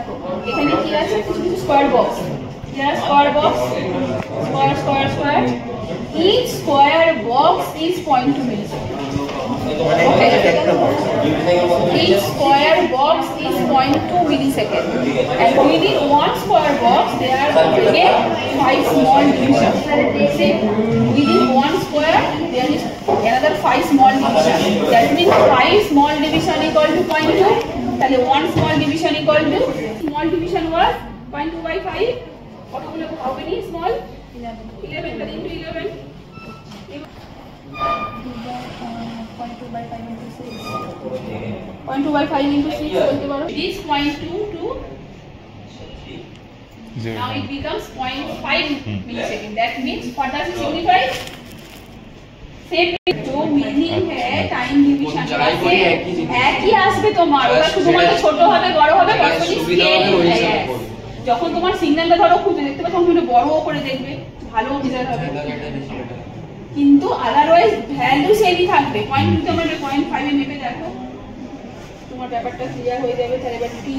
দেখো এখানে কি আছে, কিছু কিছু স্কোয়ার বক্স, যারা square box, square square square, each square box is 0.2 millisecond. Okay. Each square box is 0.2 millisecond, and within one square box there are again 5 small divisions. Within one square there is another 5 small divisions. That means 5 small division equal to 0.2. Then 1 small division equal to, small division was 0.2 by 5. How many small? 11. Then into 11. 0.2 by 5 into 6. 0.2 by 5 into 6. This 0.2 to 0. Now it becomes 0.5 millisecond. That means what does it signify? Same जो meaning है time division का से एक ही আসবে তোমার, ওটা শুধুমাত্র ছোট হবে বড় হবে কতটি স্কেল है। যখন তোমার সিগন্যালটা ধরো খুঁজে দেখতে পাচ্ছ তুমি বড়ও করে দেখবে, ভালো রেজাল্ট হবে, কিন্তু আদারওয়াইজ ভ্যালু সেমই থাকবে। 0.2 তোমরা 0.5 এ নেবে, দেখো তোমার ব্যাপারটা ক্লিয়ার হয়ে যাবে। তাহলে এবার টি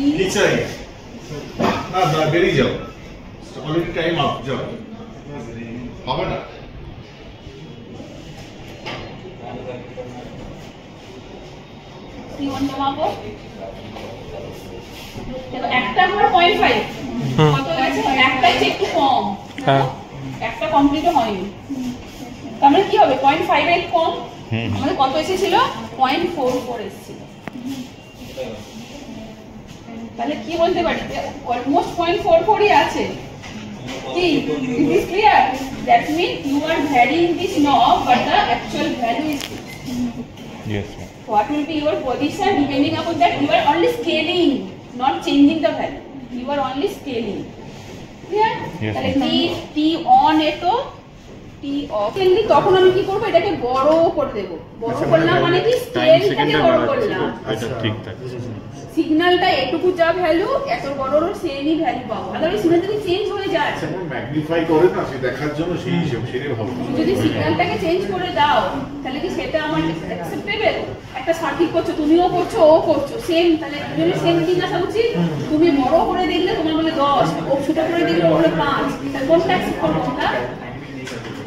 না না বেরিয়ে যাও, অলরেডি টাইম আপ যাও, হবে না টি1 জমাবো। দেখো একটা আমার 0.5 কত আছে, একটা একটু কম, হ্যাঁ একটা কমপ্লিট হয়নি, তার মানে কি হবে 0.5 এর কম, আমাদের কত এসেছিল 0.44 এসেছিল। তাহলে কি বলতে পারি অলমোস্ট 0.44 ই আছে। কি it is clear? That means you are varying this knob but the actual value is yes sir. What will be your position depending upon that? You are only scaling, not changing the value, you are only scaling. Clear? তাহলে t on এতো t off এলি তখন আমি কি করব, এটাকে বড় করে দেব। বড় করলাম মানে কি স্কেলটাকে বড় করলাম, এটা ঠিক থাকে। সিগন্যালটা এটুকু যা ভ্যালু এত বড়র সেমই ভ্যালু পাবো, আদারওয়াইজ সিগন্যাল যদি চেঞ্জ হয়ে যায় সেটা ম্যাগনিফাই করে না, সে দেখার জন্য সেই হিসাব সেটাই ভালো। যদি সিগন্যালটাকে চেঞ্জ করে দাও তাহলে কি সেটা আমার অ্যাকসেপ্টেবল? একটা সঠিক করছো, তুমিও করছো ও করছো সেম, তাহলে দুজনের সেম দিন আসা উচিত। তুমি বড় করে দেখলে তোমার বলে 10, ও ছোট করে দেখলে বলে 5, তাহলে কোনটা অ্যাকসেপ্ট করবো? না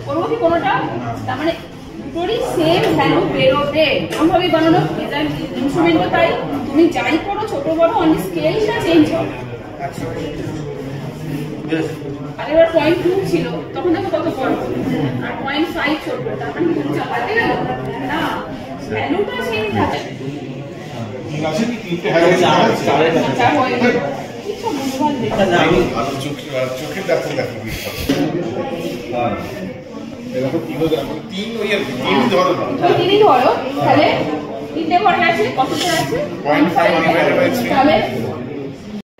করবো কি কোনোটা? তার মানে দুটোরই সেম ভ্যালু বেরোবে, এমনভাবে বানানো ইনস্ট্রুমেন্টও তাই। তুমি যাই করো ছোট বড় অনলি স্কেলটা চেঞ্জ হবে। আর এবার 0.2 ছিল তখন দেখো কত বড়, আর 0.5 ছোট, তার মানে তুমি চাপাতে গেল না, ভ্যালুটা সেম থাকে। আছে কি তিনটে চোখে দেখো দেখো হ্যাঁ এরকম তিনই ধরো, তাহলে তিনটে ঘর আছে, কতটা আছে 0.5। তাহলে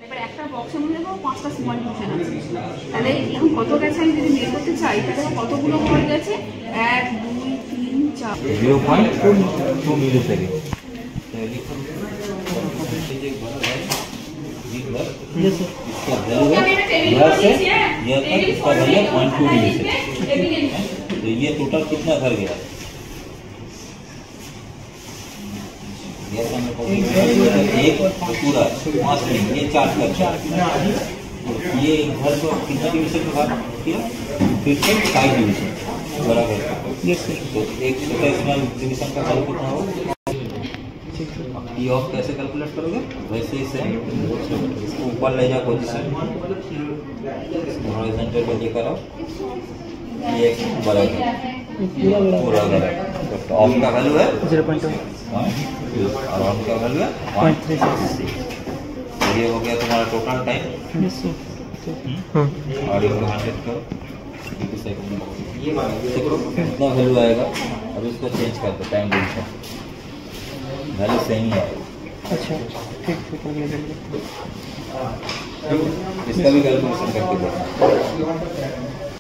এবার একটা বক্সের মধ্যে 5টা স্মল ডিভিশন আছে, তাহলে এখন কত গেছে আমি যদি বের করতে চাই তাহলে কতগুলো ঘর গেছে, 1 2 3 4 0.2 মিলিসেকেন্ড। Yes sir. इसका वैल्यू है इसका वैल्यू 0.2 मिलीसेकंड। तो ये टोटल कितना घर गया? एक पूरा 5 मिनट, ये 4 का, ये घर को कितना डिवीजन में भाग किया? 5 डिवीजन बराबर। Yes sir. तो एक छोटा स्मॉल डिवीजन का वैल्यू कितना होगा? टी ऑफ कैसे कैलकुलेट करोगे? वैसे ही सेम, इसको ऊपर ले जाओ पोजीशन, हॉरिजॉन्टल पे लेकर आओ, ये बराबर पूरा बराबर। तो ऑफ का वैल्यू है 0.1 और ऑन का वैल्यू है 0.36। ये हो गया तुम्हारा टोटल टाइम। Yes sir. और इसको 100 करो, ये देखो कितना वैल्यू आएगा। अब इसको चेंज कर दो, टाइम डिवीजन वैल्यू सेम ही है। अच्छा ठीक ठीक हो गया। इसका भी कैलकुलेशन करके देखो।